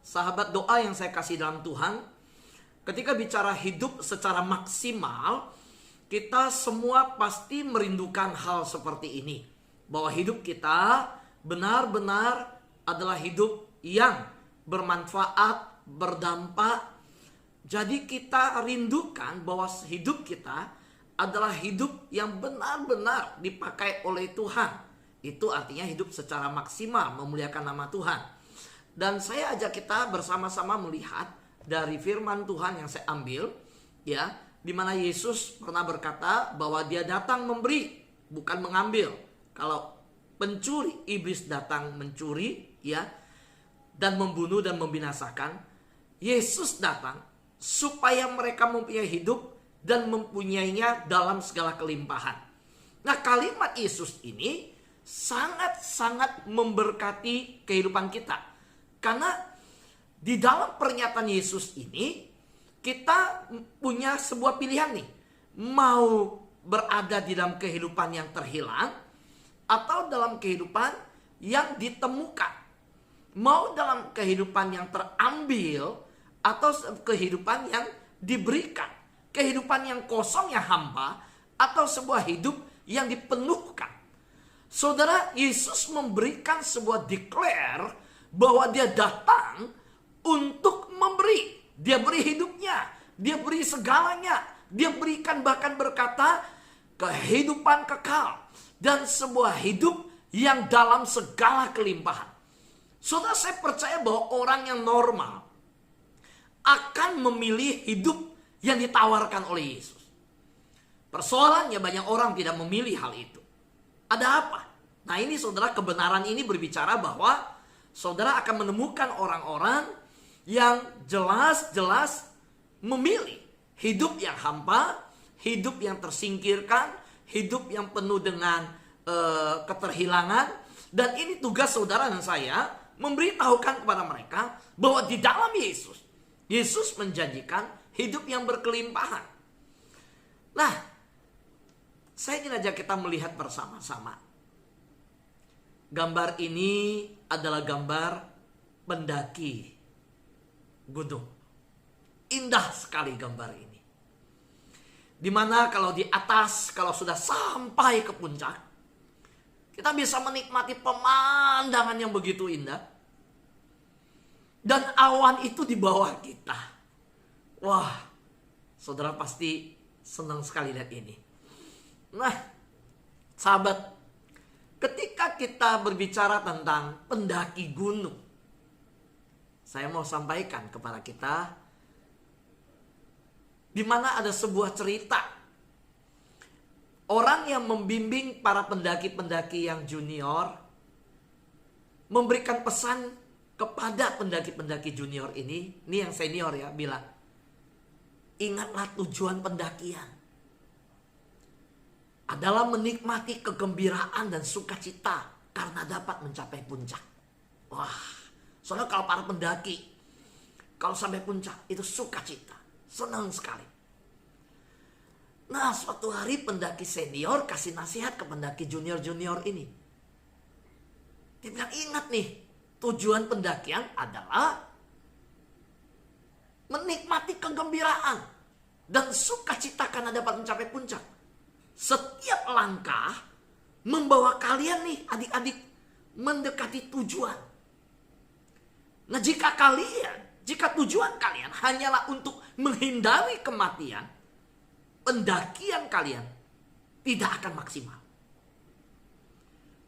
sahabat doa yang saya kasih dalam Tuhan, ketika bicara hidup secara maksimal, kita semua pasti merindukan hal seperti ini. Bahwa hidup kita benar-benar adalah hidup yang bermanfaat, berdampak. Jadi kita rindukan bahwa hidup kita adalah hidup yang benar-benar dipakai oleh Tuhan. Itu artinya hidup secara maksimal, memuliakan nama Tuhan. Dan saya ajak kita bersama-sama melihat dari firman Tuhan yang saya ambil, ya, di mana Yesus pernah berkata bahwa Dia datang memberi, bukan mengambil. Kalau pencuri, iblis datang mencuri, ya, dan membunuh dan membinasakan. Yesus datang supaya mereka mempunyai hidup dan mempunyainya dalam segala kelimpahan. Nah, kalimat Yesus ini sangat-sangat memberkati kehidupan kita. Karena di dalam pernyataan Yesus ini kita punya sebuah pilihan nih. Mau berada di dalam kehidupan yang terhilang atau dalam kehidupan yang ditemukan. Mau dalam kehidupan yang terambil atau kehidupan yang diberikan. Kehidupan yang kosong, yang hampa, atau sebuah hidup yang dipenuhkan. Saudara, Yesus memberikan sebuah declare bahwa Dia datang untuk memberi. Dia beri hidupnya, Dia beri segalanya. Dia berikan, bahkan berkata, kehidupan kekal. Dan sebuah hidup yang dalam segala kelimpahan. Saudara, saya percaya bahwa orang yang normal akan memilih hidup yang ditawarkan oleh Yesus. Persoalannya banyak orang tidak memilih hal itu. Ada apa? Nah, ini saudara, kebenaran ini berbicara bahwa saudara akan menemukan orang-orang yang jelas-jelas memilih hidup yang hampa, hidup yang tersingkirkan, hidup yang penuh dengan keterhilangan. Dan ini tugas saudara dan saya memberitahukan kepada mereka bahwa di dalam Yesus menjanjikan hidup yang berkelimpahan. Nah, saya ingin ajak kita melihat bersama-sama. Gambar ini adalah gambar pendaki gunung. Indah sekali gambar ini. Dimana kalau di atas, kalau sudah sampai ke puncak, kita bisa menikmati pemandangan yang begitu indah. Dan awan itu di bawah kita. Wah, saudara pasti senang sekali lihat ini. Nah, sahabat, ketika kita berbicara tentang pendaki gunung, saya mau sampaikan kepada kita, di mana ada sebuah cerita. Orang yang membimbing para pendaki-pendaki yang junior, memberikan pesan kepada pendaki-pendaki junior ini yang senior ya, bilang, ingatlah tujuan pendakian adalah menikmati kegembiraan dan sukacita karena dapat mencapai puncak. Wah, soalnya kalau para pendaki, kalau sampai puncak itu sukacita, senang sekali. Nah, suatu hari pendaki senior kasih nasihat ke pendaki junior-junior ini. Dia bilang, ingat nih, tujuan pendakian adalah menikmati kegembiraan dan sukacita karena dapat mencapai puncak. Setiap langkah membawa kalian nih, adik-adik, mendekati tujuan. Nah, jika tujuan kalian hanyalah untuk menghindari kematian, pendakian kalian tidak akan maksimal.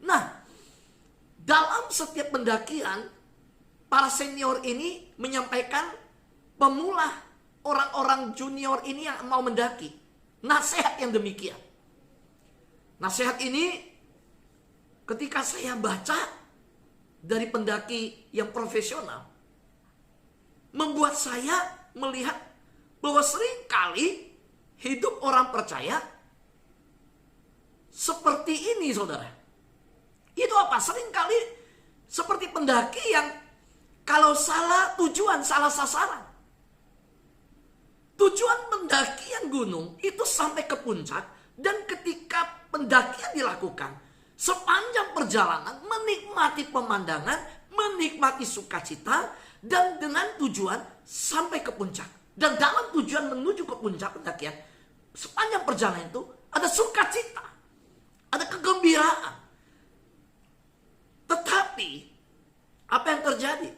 Nah, dalam setiap pendakian, para senior ini menyampaikan pemula, orang-orang junior ini yang mau mendaki, nasihat yang demikian. Nasihat ini ketika saya baca dari pendaki yang profesional, membuat saya melihat bahwa seringkali hidup orang percaya seperti ini, saudara. Itu apa? Seringkali seperti pendaki yang kalau salah tujuan, salah sasaran. Tujuan pendakian gunung itu sampai ke puncak, dan ketika pendakian dilakukan, sepanjang perjalanan menikmati pemandangan, menikmati sukacita, dan dengan tujuan sampai ke puncak. Dan dalam tujuan menuju ke puncak pendakian, sepanjang perjalanan itu ada sukacita, ada kegembiraan. Tetapi apa yang terjadi?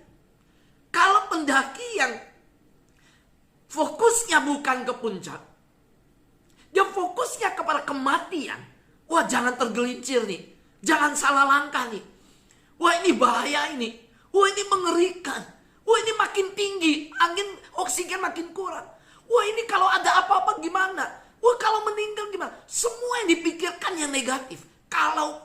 Kalau pendaki yang fokusnya bukan ke puncak, dia fokusnya kepada kematian. Wah, jangan tergelincir nih. Jangan salah langkah nih. Wah, ini bahaya ini. Wah, ini mengerikan. Wah, ini makin tinggi. Angin oksigen makin kurang. Wah, ini kalau ada apa-apa gimana? Wah, kalau meninggal gimana? Semua yang dipikirkan yang negatif. Kalau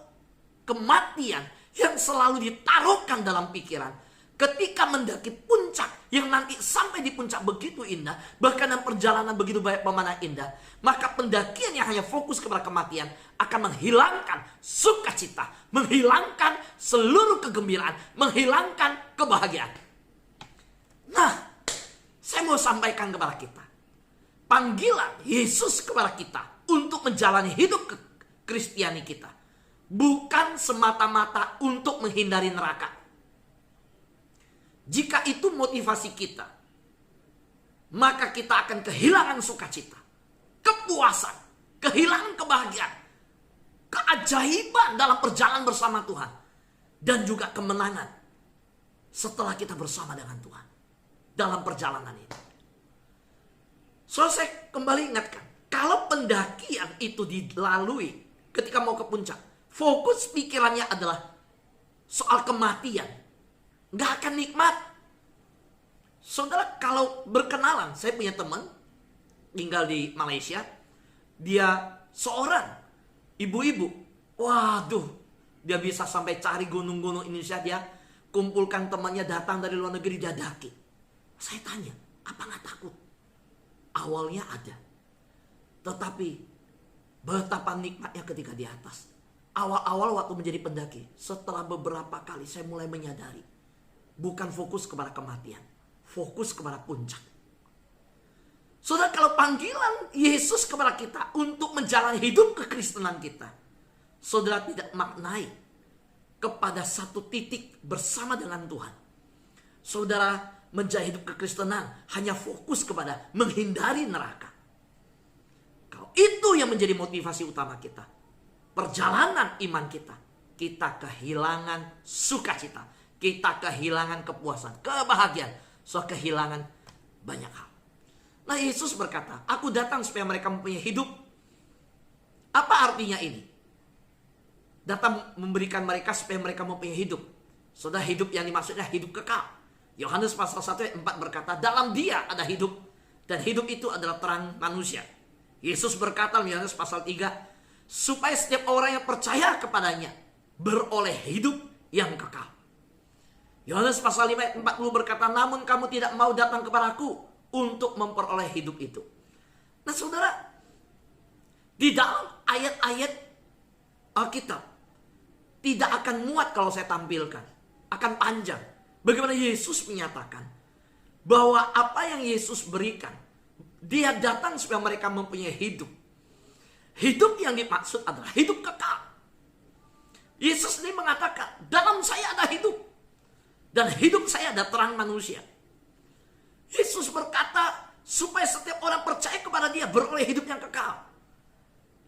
kematian yang selalu ditaruhkan dalam pikiran, ketika mendaki puncak yang nanti sampai di puncak begitu indah, bahkan dalam perjalanan begitu banyak pemandangan indah, maka pendakian yang hanya fokus kepada kematian akan menghilangkan sukacita, menghilangkan seluruh kegembiraan, menghilangkan kebahagiaan. Nah, saya mau sampaikan kepada kita, panggilan Yesus kepada kita untuk menjalani hidup Kristiani kita bukan semata-mata untuk menghindari neraka. Jika itu motivasi kita, maka kita akan kehilangan sukacita, kepuasan, kehilangan kebahagiaan, keajaiban dalam perjalanan bersama Tuhan, dan juga kemenangan setelah kita bersama dengan Tuhan dalam perjalanan ini. So, saya kembali ingatkan, kalau pendakian itu dilalui ketika mau ke puncak, fokus pikirannya adalah soal kematian, nggak akan nikmat. Saudara, kalau berkenalan, saya punya teman tinggal di Malaysia, dia seorang ibu-ibu. Waduh, dia bisa sampai cari gunung-gunung Indonesia, dia kumpulkan temannya datang dari luar negeri, dia daki. Saya tanya, apa nggak takut? Awalnya ada, tetapi betapa nikmatnya ketika di atas. Awal-awal waktu menjadi pendaki, setelah beberapa kali saya mulai menyadari, bukan fokus kepada kematian, fokus kepada puncak. Saudara, kalau panggilan Yesus kepada kita untuk menjalani hidup kekristenan kita, saudara tidak maknai kepada satu titik bersama dengan Tuhan. Saudara menjalani hidup kekristenan hanya fokus kepada menghindari neraka. Kalau itu yang menjadi motivasi utama kita, perjalanan iman kita, kita kehilangan sukacita, kita kehilangan kepuasan, kebahagiaan, kehilangan banyak hal. Nah, Yesus berkata, aku datang supaya mereka mempunyai hidup. Apa artinya ini? Datang memberikan mereka supaya mereka mempunyai hidup. Saudara, hidup yang dimaksudnya hidup kekal. Yohanes pasal 1 ayat 4 berkata, dalam dia ada hidup, dan hidup itu adalah terang manusia. Yesus berkata dalam Yohanes pasal 3, supaya setiap orang yang percaya kepadanya beroleh hidup yang kekal. Yohanes pasal 5 ayat 40 berkata, namun kamu tidak mau datang kepadaku untuk memperoleh hidup itu. Nah, saudara, di dalam ayat-ayat Alkitab tidak akan muat kalau saya tampilkan, akan panjang. Bagaimana Yesus menyatakan bahwa apa yang Yesus berikan, dia datang supaya mereka mempunyai hidup. Hidup yang dimaksud adalah hidup kekal. Yesus ini mengatakan, dalam saya ada hidup, dan hidup saya ada terang manusia. Yesus berkata supaya setiap orang percaya kepada dia beroleh hidup yang kekal.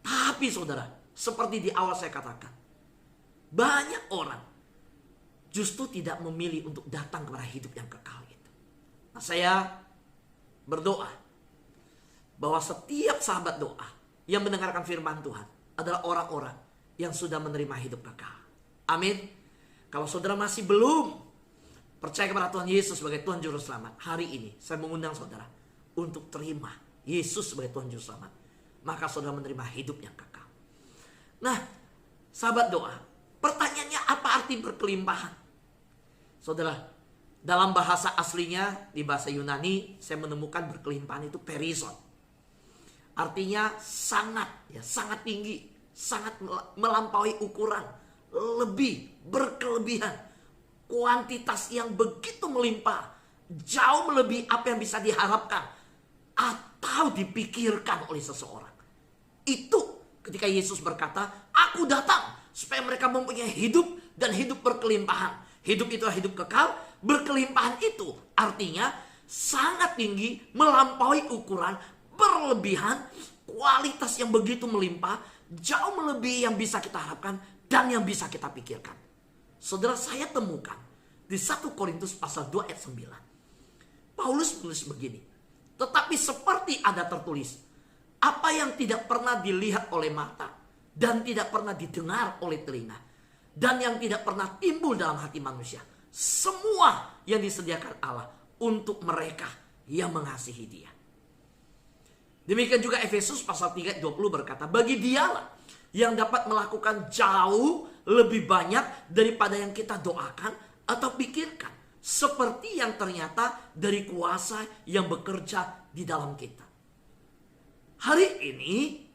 Tapi saudara, seperti di awal saya katakan, banyak orang justru tidak memilih untuk datang kepada hidup yang kekal itu. Nah, saya berdoa bahwa setiap sahabat doa yang mendengarkan firman Tuhan adalah orang-orang yang sudah menerima hidup kekal. Amin. Kalau saudara masih belum percaya kepada Tuhan Yesus sebagai Tuhan Juru Selamat, hari ini saya mengundang saudara untuk terima Yesus sebagai Tuhan Juru Selamat. Maka saudara menerima hidup yang kekal. Nah, sahabat doa, pertanyaannya apa arti berkelimpahan? Saudara, dalam bahasa aslinya, di bahasa Yunani, saya menemukan berkelimpahan itu perison. Artinya sangat tinggi, sangat melampaui ukuran, lebih, berkelebihan, kuantitas yang begitu melimpah, jauh melebihi apa yang bisa diharapkan atau dipikirkan oleh seseorang. Itu ketika Yesus berkata, aku datang supaya mereka mempunyai hidup dan hidup berkelimpahan. Hidup itu hidup kekal, berkelimpahan itu artinya sangat tinggi, melampaui ukuran, berlebihan, kualitas yang begitu melimpah, jauh melebihi yang bisa kita harapkan dan yang bisa kita pikirkan. Saudara, saya temukan di 1 Korintus pasal 2 ayat 9. Paulus menulis begini. Tetapi seperti ada tertulis, apa yang tidak pernah dilihat oleh mata dan tidak pernah didengar oleh telinga dan yang tidak pernah timbul dalam hati manusia, semua yang disediakan Allah untuk mereka yang mengasihi Dia. Demikian juga Efesus pasal 3 ayat 20 berkata, bagi Dialah yang dapat melakukan jauh lebih banyak daripada yang kita doakan atau pikirkan, seperti yang ternyata dari kuasa yang bekerja di dalam kita. Hari ini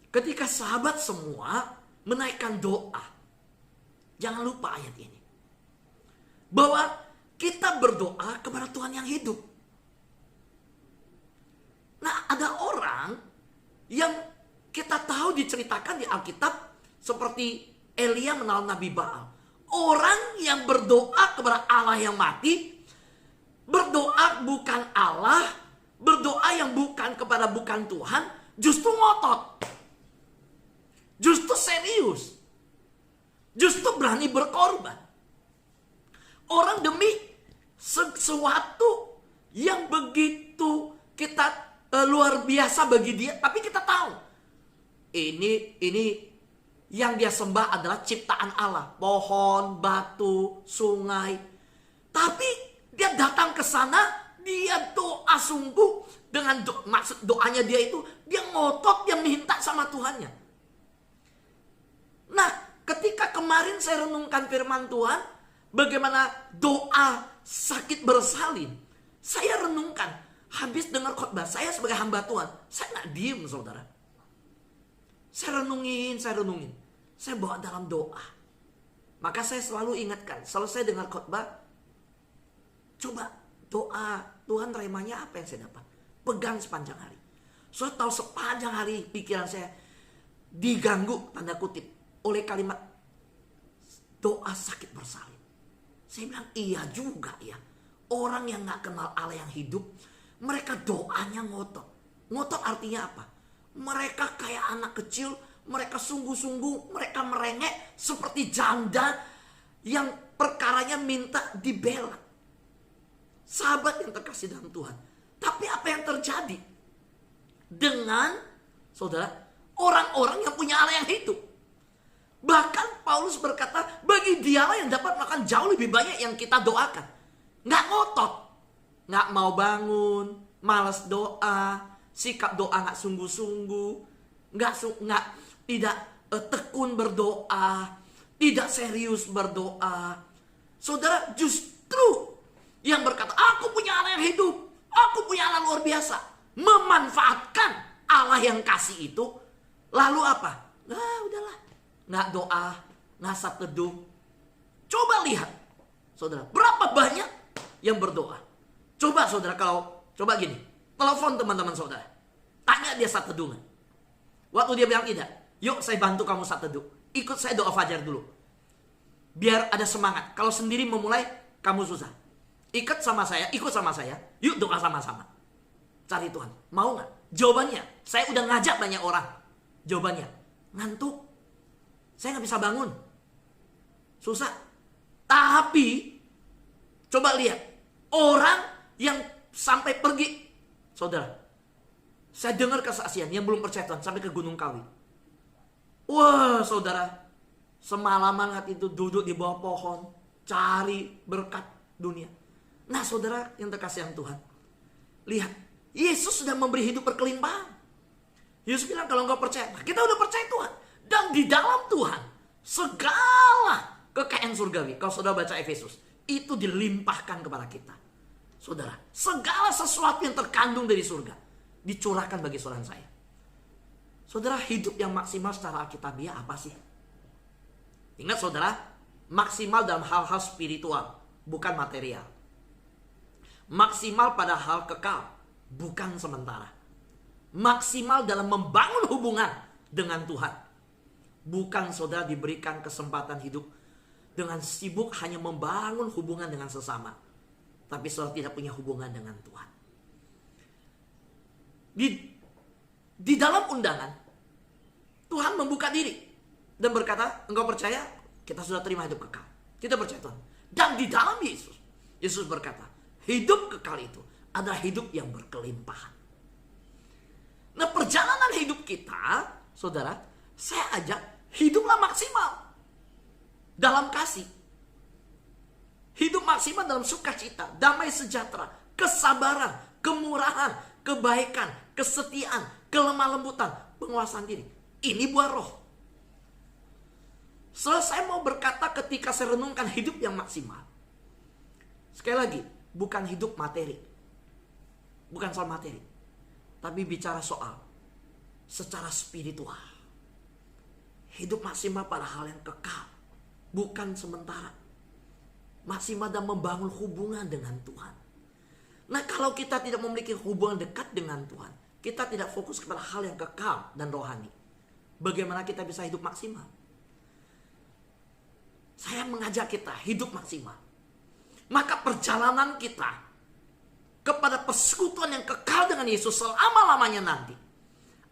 ketika sahabat semua menaikkan doa, jangan lupa ayat ini, bahwa kita berdoa kepada Tuhan yang hidup. Nah, ada orang yang kita tahu diceritakan di Alkitab seperti Elia menolak Nabi Baal. Orang yang berdoa kepada Allah yang mati, berdoa bukan Allah, berdoa yang bukan kepada bukan Tuhan, justru ngotot. Justru serius. Justru berani berkorban. Orang demi sesuatu yang begitu kita luar biasa bagi dia, tapi kita tahu ini yang dia sembah adalah ciptaan Allah, pohon, batu, sungai. Tapi dia datang ke sana, dia doa sungguh dengan maksud doanya dia itu dia ngotot, dia minta sama Tuhannya. Nah, ketika kemarin saya renungkan firman Tuhan, bagaimana doa sakit bersalin, saya renungkan, habis dengar khotbah, saya sebagai hamba Tuhan, saya nggak diem, saudara. Saya renungin. Saya bawa dalam doa. Maka saya selalu ingatkan, selesai dengar khotbah, coba doa, Tuhan remanya apa yang saya dapat? Pegang sepanjang hari. Saya tahu sepanjang hari pikiran saya diganggu, tanda kutip, oleh kalimat doa sakit bersalin. Saya bilang, iya juga ya. Orang yang gak kenal Allah yang hidup, mereka doanya ngotot. Ngotot artinya apa? Mereka kayak anak kecil, mereka sungguh-sungguh, mereka merengek seperti janda yang perkaranya minta dibela. Sahabat yang terkasih dalam Tuhan. Tapi apa yang terjadi dengan, saudara, orang-orang yang punya Allah yang hidup? Bahkan Paulus berkata, bagi Dialah yang dapat melakukan jauh lebih banyak yang kita doakan. Nggak ngotot, nggak mau bangun, malas doa, sikap doa nggak sungguh-sungguh, tidak tekun berdoa, tidak serius berdoa. Saudara, justru yang berkata, aku punya Allah yang hidup, aku punya Allah luar biasa, memanfaatkan Allah yang kasih itu, lalu apa? Nah, udahlah. Nggak doa, ngasap teduh. Coba lihat, saudara, berapa banyak yang berdoa. Coba saudara, coba gini, telepon teman-teman saudara, tanya dia saat teduh. Waktu dia bilang tidak, yuk saya bantu kamu saat teduh, ikut saya doa fajar dulu, biar ada semangat. Kalau sendiri memulai, kamu susah. Ikut sama saya, yuk doa sama-sama. Cari Tuhan, mau nggak? Jawabannya, saya udah ngajak banyak orang. Jawabannya, ngantuk. Saya nggak bisa bangun. Susah. Tapi coba lihat orang yang sampai pergi, saudara. Saya dengar kesaksian yang belum percaya Tuhan sampai ke Gunung Kawi. Wah, saudara, semalaman hati itu duduk di bawah pohon, cari berkat dunia. Nah, saudara yang terkasih yang Tuhan, lihat, Yesus sudah memberi hidup berkelimpahan. Yesus bilang kalau engkau percaya, nah, kita udah percaya Tuhan. Dan di dalam Tuhan, segala kekayaan surgawi, kalau saudara baca Efesus, itu dilimpahkan kepada kita. Saudara, segala sesuatu yang terkandung dari surga, dicurahkan bagi saudara saya. Saudara, hidup yang maksimal secara alkitabiah apa sih? Ingat saudara, maksimal dalam hal-hal spiritual, bukan material. Maksimal pada hal kekal, bukan sementara. Maksimal dalam membangun hubungan dengan Tuhan. Bukan saudara diberikan kesempatan hidup dengan sibuk hanya membangun hubungan dengan sesama, tapi saudara tidak punya hubungan dengan Tuhan. Di dalam undangan, Tuhan membuka diri dan berkata, engkau percaya? Kita sudah terima hidup kekal. Kita percaya Tuhan. Dan di dalam Yesus, Yesus berkata, hidup kekal itu adalah hidup yang berkelimpahan. Nah, perjalanan hidup kita, saudara, saya ajak, hiduplah maksimal dalam kasih. Hidup maksimal dalam sukacita, damai sejahtera, kesabaran, kemurahan, kebaikan, kesetiaan, kelemah lembutan, penguasaan diri. Ini buah roh. Saya mau berkata ketika saya renungkan hidup yang maksimal. Sekali lagi, bukan hidup materi. Bukan soal materi. Tapi bicara soal secara spiritual. Hidup maksimal pada hal yang kekal. Bukan sementara. Maksimal dan membangun hubungan dengan Tuhan. Nah, kalau kita tidak memiliki hubungan dekat dengan Tuhan, kita tidak fokus kepada hal yang kekal dan rohani. Bagaimana kita bisa hidup maksimal? Saya mengajak kita hidup maksimal. Maka perjalanan kita kepada persekutuan yang kekal dengan Yesus selama-lamanya nanti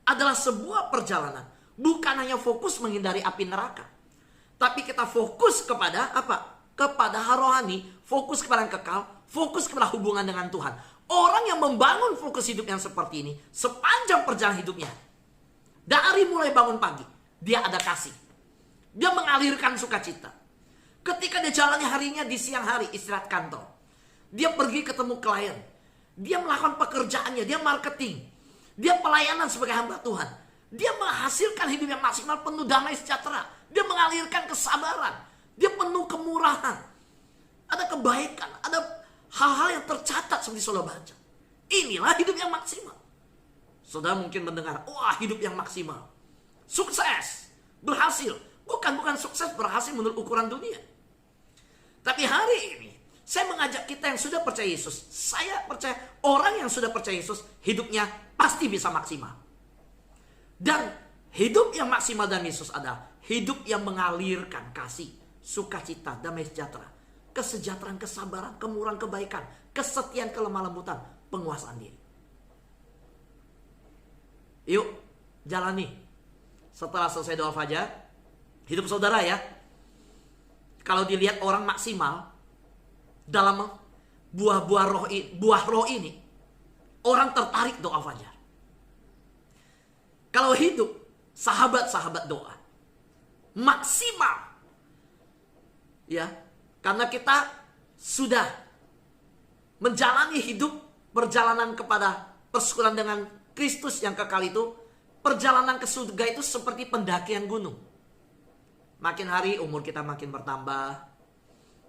adalah sebuah perjalanan. Bukan hanya fokus menghindari api neraka. Tapi kita fokus kepada apa? Kepada hal rohani, fokus kepada yang kekal, fokus kepada hubungan dengan Tuhan. Orang yang membangun fokus hidup yang seperti ini sepanjang perjalanan hidupnya, dari mulai bangun pagi, dia ada kasih. Dia mengalirkan sukacita. Ketika dia jalani harinya di siang hari, istirahat kantor. Dia pergi ketemu klien. Dia melakukan pekerjaannya, dia marketing. Dia pelayanan sebagai hamba Tuhan. Dia menghasilkan hidup yang maksimal penuh damai sejahtera. Dia mengalirkan kesabaran. Dia penuh kemurahan. Ada kebaikan, ada hal-hal yang tercatat seperti saudara baca. Inilah hidup yang maksimal. Saudara mungkin mendengar, wah hidup yang maksimal. Sukses, berhasil. Bukan sukses berhasil menurut ukuran dunia. Tapi hari ini, saya mengajak kita yang sudah percaya Yesus. Saya percaya orang yang sudah percaya Yesus, hidupnya pasti bisa maksimal. Dan hidup yang maksimal dalam Yesus adalah hidup yang mengalirkan kasih, sukacita, damai sejahtera, kesejahteraan, kesabaran, kemurahan, kebaikan, kesetiaan, kelemah lembutan, penguasaan diri. Yuk, jalani. Setelah selesai doa fajar, hidup saudara ya. Kalau dilihat orang maksimal dalam buah roh ini, orang tertarik doa fajar. Kalau hidup sahabat-sahabat doa maksimal, ya, karena kita sudah menjalani hidup perjalanan kepada persekutuan dengan Kristus yang kekal itu. Perjalanan ke surga itu seperti pendakian gunung. Makin hari umur kita makin bertambah.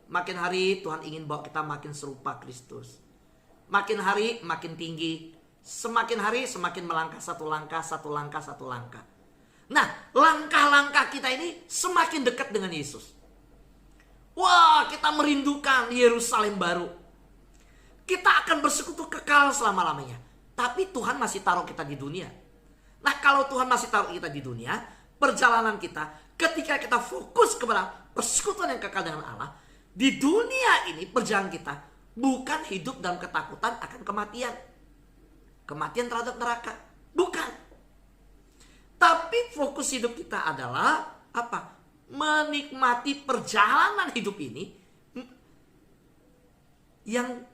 Makin hari Tuhan ingin bawa kita makin serupa Kristus. Makin hari makin tinggi. Semakin hari semakin melangkah satu langkah, satu langkah, satu langkah. Nah, langkah-langkah kita ini semakin dekat dengan Yesus. Wah, kita merindukan Yerusalem baru. Kita akan bersekutu kekal selama-lamanya. Tapi Tuhan masih taruh kita di dunia. Nah, kalau Tuhan masih taruh kita di dunia, perjalanan kita, ketika kita fokus kepada persekutuan yang kekal dengan Allah, di dunia ini perjalanan kita bukan hidup dalam ketakutan akan kematian. Kematian terhadap neraka. Bukan. Tapi fokus hidup kita adalah apa? Menikmati perjalanan hidup ini, yang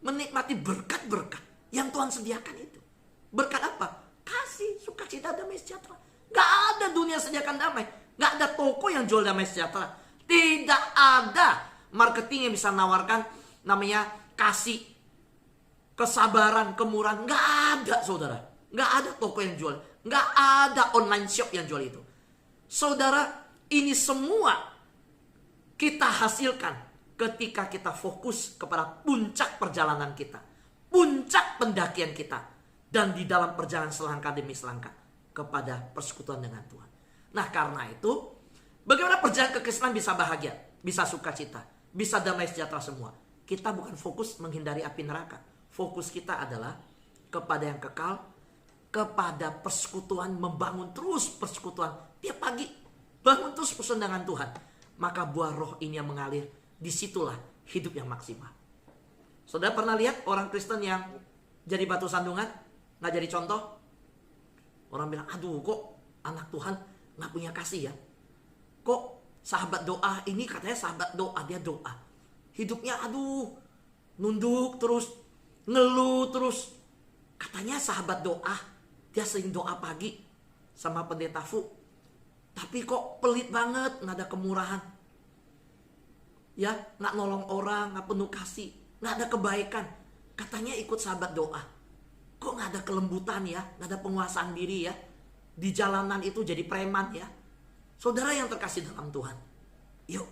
menikmati berkat-berkat yang Tuhan sediakan itu. Berkat apa? Kasih, sukacita, damai sejahtera. Gak ada dunia sediakan damai. Gak ada toko yang jual damai sejahtera. Tidak ada marketing yang bisa menawarkan namanya kasih, kesabaran, kemurahan. Gak ada, saudara. Gak ada toko yang jual. Gak ada online shop yang jual itu. Saudara, ini semua kita hasilkan ketika kita fokus kepada puncak perjalanan kita. Puncak pendakian kita. Dan di dalam perjalanan selangkah demi selangkah kepada persekutuan dengan Tuhan. Nah, karena itu, bagaimana perjalanan kekristenan bisa bahagia, bisa sukacita, bisa damai sejahtera semua? Kita bukan fokus menghindari api neraka. Fokus kita adalah kepada yang kekal, kepada persekutuan, membangun terus persekutuan tiap pagi. Bangun terus persekutuan dengan Tuhan. maka buah roh ini yang mengalir. Disitulah hidup yang maksimal. Saudara pernah lihat orang Kristen yang jadi batu sandungan, nggak jadi contoh? Orang bilang, aduh kok anak Tuhan nggak punya kasih ya? Kok sahabat doa ini katanya sahabat doa, dia doa. Hidupnya aduh, nunduk terus, ngeluh terus. Katanya sahabat doa, dia sering doa pagi sama pendeta Fu. Tapi kok pelit banget, nggak ada kemurahan. Ya, nggak nolong orang, nggak penuh kasih, nggak ada kebaikan. Katanya ikut sahabat doa. Kok nggak ada kelembutan ya, nggak ada penguasaan diri ya. Di jalanan itu jadi preman ya. Saudara yang terkasih dalam Tuhan, yuk,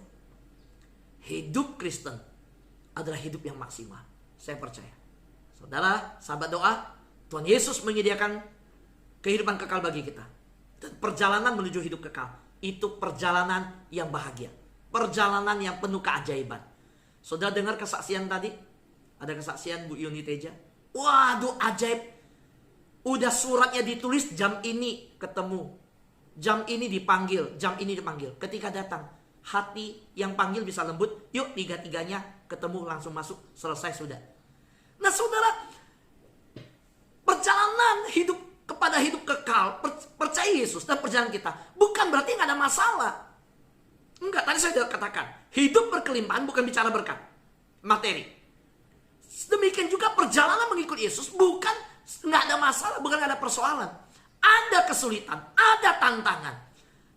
hidup Kristen adalah hidup yang maksimal. Saya percaya. Saudara, sahabat doa, Tuhan Yesus menyediakan kehidupan kekal bagi kita. Dan perjalanan menuju hidup kekal, itu perjalanan yang bahagia. Perjalanan yang penuh keajaiban. Saudara dengar kesaksian tadi? Ada kesaksian Bu Yuni Teja. Waduh, ajaib. Udah suratnya ditulis, jam ini ketemu. Jam ini dipanggil, jam ini dipanggil. Ketika datang, hati yang panggil bisa lembut. Yuk, tiga-tiganya ketemu, langsung masuk, selesai sudah. Nah saudara, perjalanan hidup kepada hidup kekal, percaya Yesus dan perjalanan kita, bukan berarti nggak ada masalah. Enggak, tadi saya sudah katakan, hidup berkelimpahan bukan bicara berkat, materi. Demikian juga perjalanan mengikut Yesus bukan nggak ada masalah, bukan nggak ada persoalan. Ada kesulitan, ada tantangan.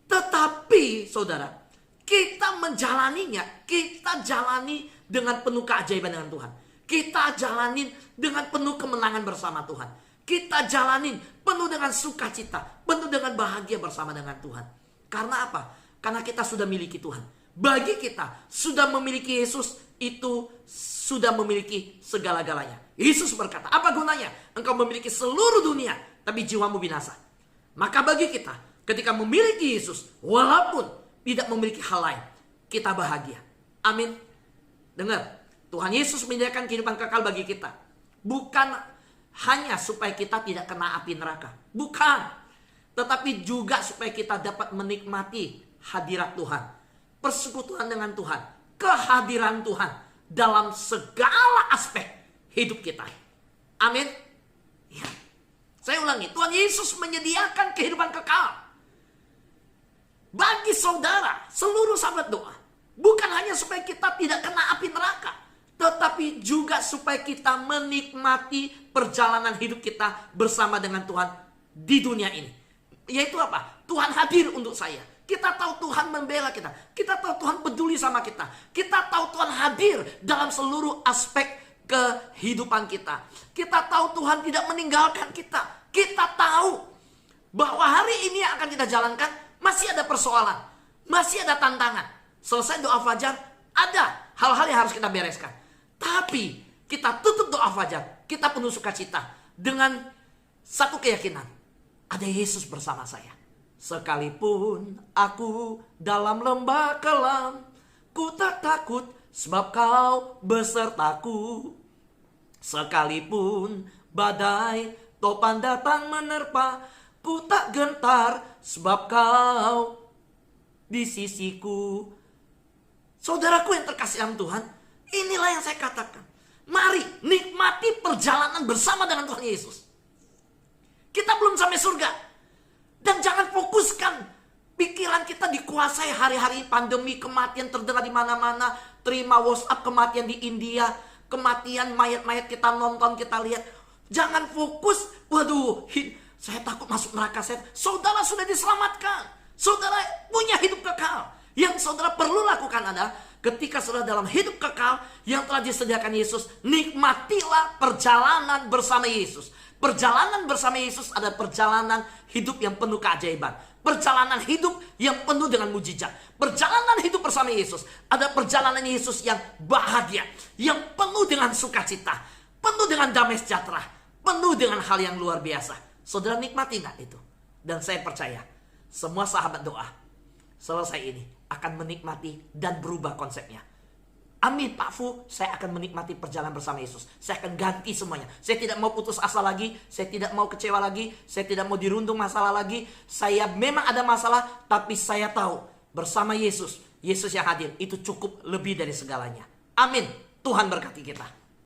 Tetapi saudara, kita menjalaninya, kita jalani dengan penuh keajaiban dengan Tuhan. Kita jalanin dengan penuh kemenangan bersama Tuhan. Kita jalanin penuh dengan sukacita, penuh dengan bahagia bersama dengan Tuhan. Karena apa? Karena kita sudah miliki Tuhan. Bagi kita, sudah memiliki Yesus, itu sudah memiliki segala-galanya. Yesus berkata, apa gunanya engkau memiliki seluruh dunia, tapi jiwamu binasa? Maka bagi kita, ketika memiliki Yesus, walaupun tidak memiliki hal lain, kita bahagia. Amin. Dengar, Tuhan Yesus menyediakan kehidupan kekal bagi kita. Bukan hanya supaya kita tidak kena api neraka. Bukan. Tetapi juga supaya kita dapat menikmati hadirat Tuhan. Persekutuan dengan Tuhan. Kehadiran Tuhan dalam segala aspek hidup kita. Amin. Ya. Saya ulangi, Tuhan Yesus menyediakan kehidupan kekal bagi saudara, seluruh sahabat doa. Bukan hanya supaya kita tidak kena api neraka, tetapi juga supaya kita menikmati perjalanan hidup kita bersama dengan Tuhan di dunia ini. Yaitu apa? Tuhan hadir untuk saya. Kita tahu Tuhan membela kita. Kita tahu Tuhan peduli sama kita. Kita tahu Tuhan hadir dalam seluruh aspek kehidupan kita. Kita tahu Tuhan tidak meninggalkan kita. Kita tahu bahwa hari ini yang akan kita jalankan masih ada persoalan, masih ada tantangan. Selesai doa fajar, ada hal-hal yang harus kita bereskan. Tapi kita tutup doa fajar, kita penuh sukacita dengan satu keyakinan, ada Yesus bersama saya. Sekalipun aku dalam lembah kelam, ku tak takut sebab kau besertaku. Sekalipun badai topan datang menerpa, ku tak gentar sebab kau di sisiku. Saudaraku yang terkasih dalam Tuhan, inilah yang saya katakan. Mari nikmati perjalanan bersama dengan Tuhan Yesus. Kita belum sampai surga. Dan jangan fokuskan pikiran kita dikuasai hari-hari pandemi, kematian terdengar di mana-mana, terima WhatsApp kematian di India, kematian mayat-mayat kita nonton, kita lihat. Jangan fokus, waduh, saya takut masuk neraka. Saudara sudah diselamatkan. Saudara punya hidup kekal. Yang saudara perlu lakukan adalah ketika saudara dalam hidup kekal yang telah disediakan Yesus, nikmatilah perjalanan bersama Yesus. Perjalanan bersama Yesus adalah perjalanan hidup yang penuh keajaiban. Perjalanan hidup yang penuh dengan mujizat. Perjalanan hidup bersama Yesus adalah perjalanan Yesus yang bahagia, yang penuh dengan sukacita, penuh dengan damai sejahtera, penuh dengan hal yang luar biasa. Saudara nikmati nggak itu? Dan saya percaya semua sahabat doa selesai ini akan menikmati dan berubah konsepnya. Amin Pak Fu, saya akan menikmati perjalanan bersama Yesus. Saya akan ganti semuanya. Saya tidak mau putus asa lagi. Saya tidak mau kecewa lagi. Saya tidak mau dirundung masalah lagi. Saya memang ada masalah, tapi saya tahu bersama Yesus Yesus yang hadir itu cukup lebih dari segalanya. Amin. Tuhan berkati kita.